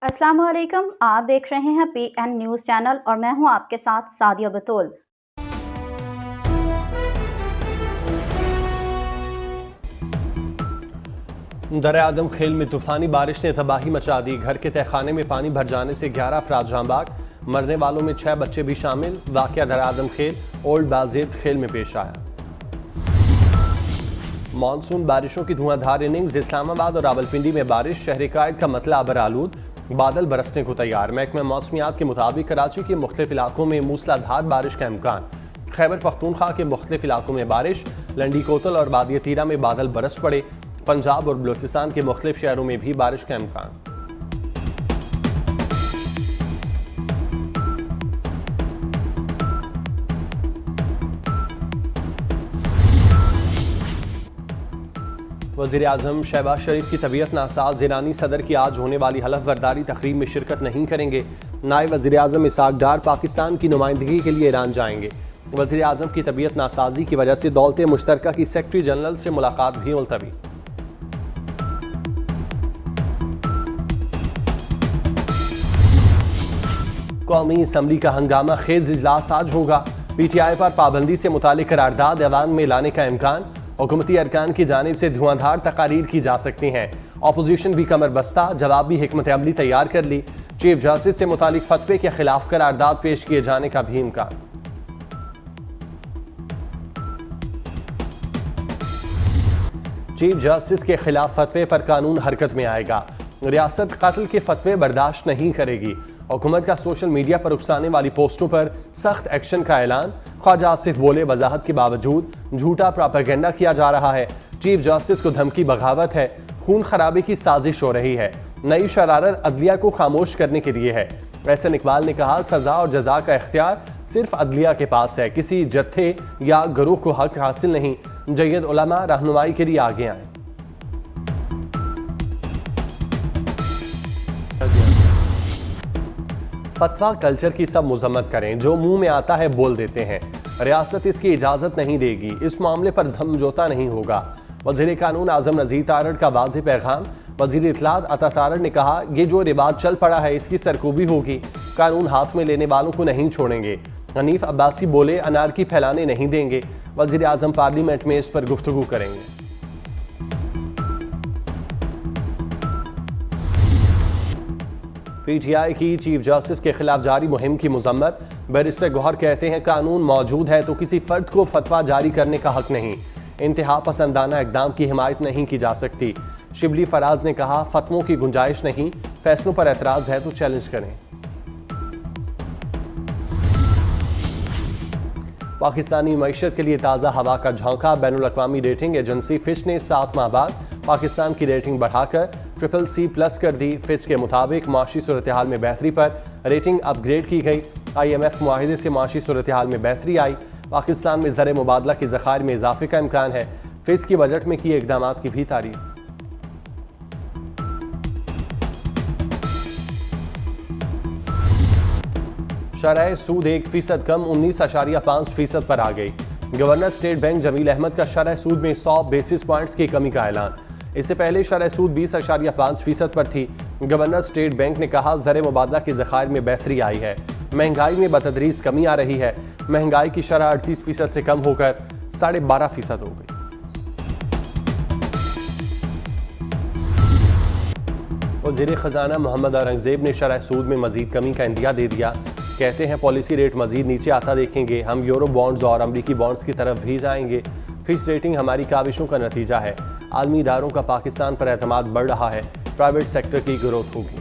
अस्सलाम वालेकुम। आप देख रहे हैं PN न्यूज़ चैनल और मैं हूं आपके साथ सादिया बतूल। दर्या आदम खेल में तूफानी बारिश ने तबाही मचा दी। घर के तहखाने में पानी भर जाने से 11 अफराद जांबाग, मरने वालों में 6 बच्चे भी शामिल। वाक़या दर्या आदम खेल ओल्ड बाज़ेद खेल में पेश आया। मानसून बारिशों की धुआंधार इनिंग्स। इस्लामाबाद और रावलपिंडी में बारिश, शहर कायद का मतला अबर आलूद, बादल बरसने को तैयार। महकमा मौसमियात के मुताबिक कराची के मुख्तलिफ इलाकों में मूसलाधार बारिश का इम्कान। खैबर पख्तूनख्वा के मुख्तलिफ इलाकों में बारिश, लंडी कोतल और बादिया तीरा में बादल बरस पड़े। पंजाब और बलूचिस्तान के मुख्तलिफ शहरों में भी बारिश का इम्कान। वज़ीर आज़म शहबाज शरीफ की तबीयत नासाज। ईरानी सदर की आज होने वाली हलफ बर्दारी तकरीब में शिरकत नहीं करेंगे। नायब वज़ीर आज़म इसहाक डार पाकिस्तान की नुमाइंदगी के लिए ईरान जाएंगे। वज़ीर आज़म की तबीयत नासाजी की वजह से दौलत मुश्तरका की सेक्रेटरी जनरल से मुलाकात भी मुलतवी। कौमी असम्बली का हंगामा खेज इजलास आज होगा। PTI पर पाबंदी से मुतालिक करारदाद ऐवान में लाने का इम्कान। हुकूमती अरकान की जानिब से धुआंधार तकारीर की जा सकती हैं। अपोजिशन भी कमर बस्ता, जवाबी हिकमत अमली तैयार कर ली। चीफ जस्टिस से मुतालिक फतवे के खिलाफ करारदाद पेश किए जाने का भी इम्कान। चीफ जस्टिस के खिलाफ फतवे पर कानून हरकत में आएगा। रियासत कत्ल के फतवे बर्दाश्त नहीं करेगी। हुकूमत का सोशल मीडिया पर उकसाने वाली पोस्टों पर सख्त एक्शन का ऐलान। ख्वाजा आसिफ बोले वजाहत के बावजूद झूठा प्रोपेगेंडा किया जा रहा है। चीफ जस्टिस को धमकी बगावत है। खून खराबे की साजिश हो रही है। नई शरारत अदलिया को खामोश करने के लिए है। एहसन इकबाल ने कहा सजा और जजा का इख्तियार सिर्फ अदलिया के पास है। किसी जत्थे या गिरोह को हक हासिल नहीं। जय्यद उलमा रहनुमाई के लिए आगे आए। फतवा कल्चर की सब मजम्मत करें, जो मुंह में आता है बोल देते हैं। रियासत इसकी इजाजत नहीं देगी। इस मामले पर समझौता नहीं होगा। वजीर कानून आजम नज़ीर तारड़ का वाज़ेह पैगाम। वजीर इत्तलात अता तारड़ ने कहा ये जो रिवाज चल पड़ा है इसकी सरकूबी होगी। कानून हाथ में लेने वालों को नहीं छोड़ेंगे। हनीफ अब्बासी बोले अनारकी फैलाने नहीं देंगे। वजीर आजम पार्लियामेंट में इस पर गुफ्तगू करेंगे। PTI की चीफ जस्टिस के खिलाफ जारी मुहिम की मजम्मत। बैरिस्टर गौहर कहते हैं कानून मौजूद है तो किसी फर्द को फतवा जारी करने का हक नहीं। इंतहा पसंदाना इकदाम की हिमायत नहीं की जा सकती। शिबली फराज ने कहा फतवों की गुंजाइश नहीं, फैसलों पर एतराज है तो चैलेंज करें। पाकिस्तानी मईशत के लिए ताज़ा हवा का झोंका। बैनुल अक़वामी रेटिंग एजेंसी फिच ने 7 माह बाद पाकिस्तान की रेटिंग बढ़ाकर CCC+ कर दी। फिच के मुताबिक माशी सूरत हाल में बेहतरी पर रेटिंग अपग्रेड की गई। IMF मुआहिदे से माशी सूरत हाल में बेहतरी आई। पाकिस्तान में ज़र मुबादला के ज़खायर में इजाफे का इम्कान है। फिच की बजट में किए इकदाम की भी तारीफ। शरह सूद 1% कम 19.5% पर आ गई। Governor state bank Jamil Ahmed का शरह सूद में 100 बेसिस पॉइंट्स की कमी का ऐलान। इससे पहले शरह सूद 20.5% पर थी। गवर्नर स्टेट बैंक ने कहा ज़र मुबादला के ज़खायर में बेहतरी आई है। महंगाई में बतदरीज कमी आ रही है। महंगाई की शरह 38% से कम होकर 12.5% हो गई। वज़ीर ख़जाना मोहम्मद औरंगज़ेब ने शरह सूद में मजीद कमी का इंदिया दे दिया। कहते हैं पॉलिसी रेट मजीद नीचे आता देखेंगे। हम यूरो बॉन्ड्स और अमरीकी बॉन्ड्स की तरफ भी जाएंगे। फिच रेटिंग हमारी काविशों का नतीजा है। आलमी इदारों का पाकिस्तान पर एतमाद बढ़ रहा है। प्राइवेट सेक्टर की ग्रोथ होगी।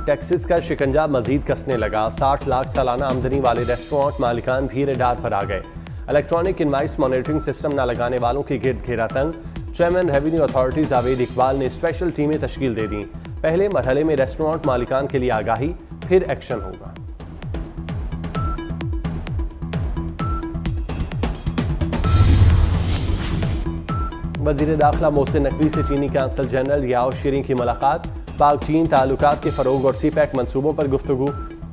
टैक्सेस का शिकंजा मजीद कसने लगा। 60 लाख सालाना आमदनी वाले रेस्टोरेंट मालिकान भी रेडार पर आ गए। इलेक्ट्रॉनिक इनवाइस मॉनिटरिंग सिस्टम न लगाने वालों के गिर्द घेरा तंग। Chairman revenue authority Javed Iqbal ने स्पेशल टीमें तश्कील दे दी। पहले मरहले में रेस्टोरेंट मालिकान के लिए आगाही, फिर एक्शन होगा। वज़ीर दाखिला मोहसिन नकवी से चीनी कांसल जनरल याओ शीरिंग की मुलाकात। पाक चीन ताल्लुकात के फ़रोग और CPEC मंसूबों पर गुफ्तगू।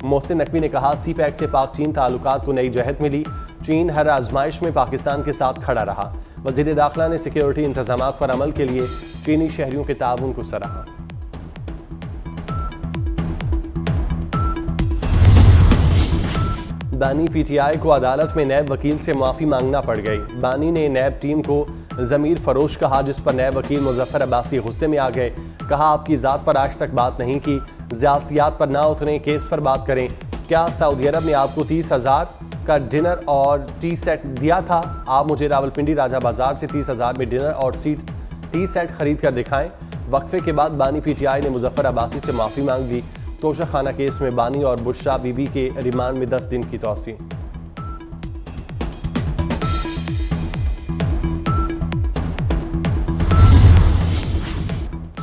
मोहसिन नकवी ने कहा CPEC से पाक चीन ताल्लुकात को नई जहत मिली। चीन हर आजमाइश में पाकिस्तान के साथ खड़ा रहा। वज़ीर दाखिला ने सिक्योरिटी इंतजामात पर अमल के लिए चीनी शहरियों के ताउन को सराहा। बानी पीटीआई को अदालत में नैब वकील से माफ़ी मांगना पड़ गई। बानी ने नैब टीम को ज़मीर फरोश कहा, जिस पर नैब वकील मुजफ्फर अब्बासी गुस्से में आ गए। कहा, आपकी ज़ात पर आज तक बात नहीं की, ज़्यादतियात पर ना उतरें, केस पर बात करें। क्या सऊदी अरब ने आपको 30,000 का डिनर और टी सेट दिया था? आप मुझे रावलपिंडी राजा बाजार से 30,000 में डिनर और टी सेट खरीद कर दिखाएं। वक्फे के बाद बानी पीटीआई ने मुजफ्फर अब्बासी से माफ़ी मांग दी। तोशा खाना केस में बानी और बुशरा बीबी के रिमांड में 10 दिन की तौसी।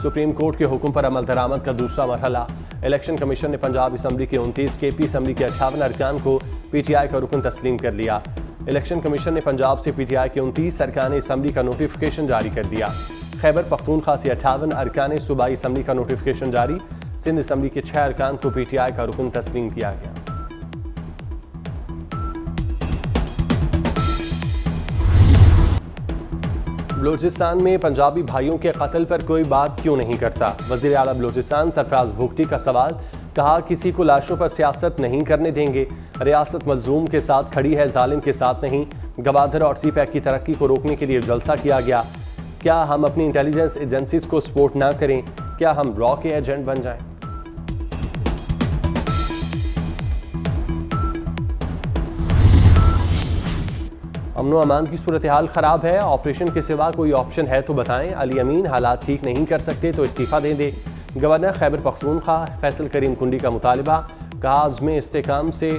सुप्रीम कोर्ट के हुक्म पर अमल दरामद का दूसरा मरहला। इलेक्शन कमीशन ने पंजाब असम्बली के 29, केपी असम्बली के 58 अरकान को पीटीआई का रुकन तस्लीम कर लिया। इलेक्शन कमीशन ने पंजाब से पीटीआई के 29 अरकान असम्बली का नोटिफिकेशन जारी कर दिया। खैबर पख्तूनख्वा से 58 अरकान सूबाई असम्बली का नोटिफिकेशन जारी। सिंध असम्बली के 6 अरकान को पीटीआई का रुकन तस्लीम किया गया। बलूचिस्तान में पंजाबी भाइयों के कत्ल पर कोई बात क्यों नहीं करता? वज़ीर आला बलूचिस्तान सरफराज भुगटी का सवाल। कहा, किसी को लाशों पर सियासत नहीं करने देंगे। रियासत मजलूम के साथ खड़ी है, जालिम के साथ नहीं। गवादर और सीपैक की तरक्की को रोकने के लिए जलसा किया गया। क्या हम अपनी इंटेलिजेंस एजेंसीज को सपोर्ट ना करें? क्या हम रॉ के एजेंट बन जाएं? अमनो अमान की सूरत हाल ख़राब है, ऑपरेशन के सिवा कोई ऑप्शन है तो बताएं। अली अमीन, हालात ठीक नहीं कर सकते तो इस्तीफ़ा दे दे। गवर्नर खैबर पख्तूनख्वा फैसल करीम कुंडी का मुतालबा। कहा, आज़्म इस्तेकाम से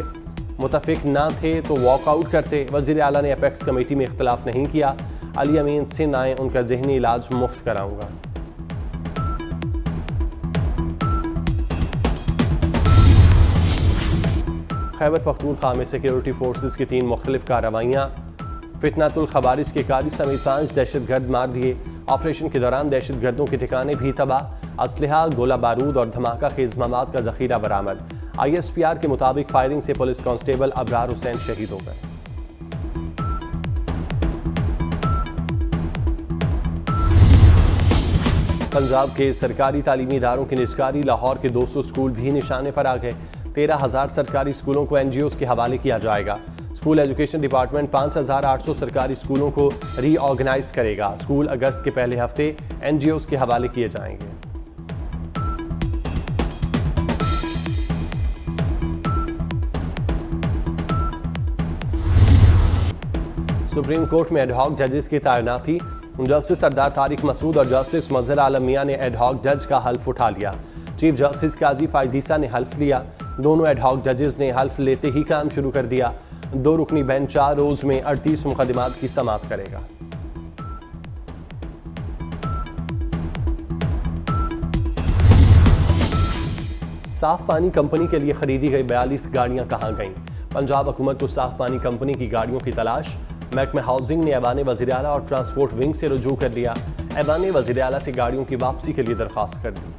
मुतफिक ना थे तो वॉकआउट करते। वज़ीर आला ने अपेक्स कमेटी में इख्तलाफ नहीं किया। अली अमीन सिंध आए, उनका जहनी इलाज मुफ्त कराऊंगा। खैबर पख्तूनख्वा में सिक्योरिटी फोर्सेस की 3 मुख्तलिफ कार्रवाइयाँ। फितनातुल खबारिज के कारी समेत 5 दहशतगर्द मार दिए। ऑपरेशन के दौरान दहशतगर्दों के ठिकाने भी तबाह। असलहा, गोला बारूद और धमाका खेज मवाद का जखीरा बरामद। ISPR के मुताबिक फायरिंग से पुलिस कांस्टेबल अबरार हुसैन शहीद हो गए। पंजाब के सरकारी तालीमी इदारों की निजकारी। लाहौर के 200 स्कूल भी निशाने पर आ गए। 13,000 सरकारी स्कूलों को NGOs के हवाले किया जाएगा। स्कूल एजुकेशन डिपार्टमेंट 5,800 सरकारी स्कूलों को रीऑर्गेनाइज करेगा। स्कूल अगस्त के पहले हफ्ते NGOs के हवाले किए जाएंगे। सुप्रीम कोर्ट में एडहॉक जजेस की तैनाती। जस्टिस सरदार तारिक मसूद और जस्टिस मजहर आलम मियां ने एडहॉक जज का हल्फ उठा लिया। चीफ जस्टिस काजी फायजीसा ने हल्फ लिया। दोनों एडहॉक जजेस ने हल्फ लेते ही काम शुरू कर दिया। 2 रुकनी बेंच 4 रोज में 38 मुकदमात की समाअत करेगा। साफ पानी कंपनी के लिए खरीदी गई 42 गाड़ियां कहां गईं? पंजाब हुकूमत को साफ पानी कंपनी की गाड़ियों की तलाश। महकमा हाउसिंग ने ऐवान वज़ीर आला और ट्रांसपोर्ट विंग से रुजू कर लिया। ऐवान ने वज़ीर आला से गाड़ियों की वापसी के लिए दरख्वास्त कर दी।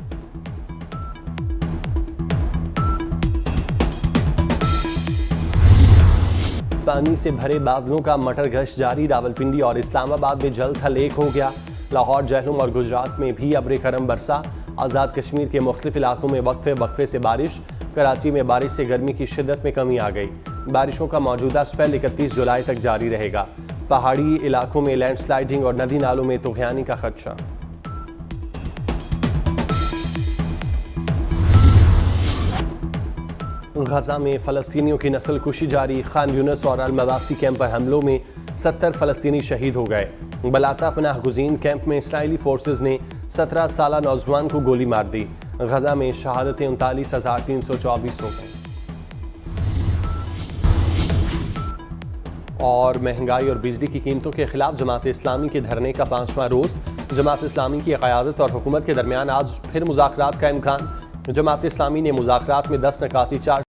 पानी से भरे बादलों का मटर गश्त जारी। रावलपिंडी और इस्लामाबाद में जल थल एक हो गया। लाहौर, जहलुम और गुजरात में भी अब्र करम बरसा। आज़ाद कश्मीर के मुख्तलिफ इलाकों में वक्फे से बारिश। कराची में बारिश से गर्मी की शिद्दत में कमी आ गई। बारिशों का मौजूदा स्पेल 31 जुलाई तक जारी रहेगा। पहाड़ी इलाकों में लैंडस्लाइडिंग और नदी नालों में तुग़यानी का खदशा। गजा में फ़लस्तीनियों की नस्ल कुशी जारी। खान यूनस और अल-मवासी कैंप पर हमलों में 70 फ़लस्तीनी शहीद हो गए। बलाता पनाह गुज़ीन कैंप में इसराइली फोर्सेज ने 17 साला नौजवान को गोली मार दी। गजा में शहादतें 39,324 हो गई। और महंगाई और बिजली की कीमतों के खिलाफ जमात इस्लामी के धरने का 5वां रोज़। जमात इस्लामी की क़यादत और हुकूमत के दरमियान आज फिर मुज़ाकरात का इम्कान। जमात इस्लामी ने मुज़ाकरात में 10 नकाती चार्ज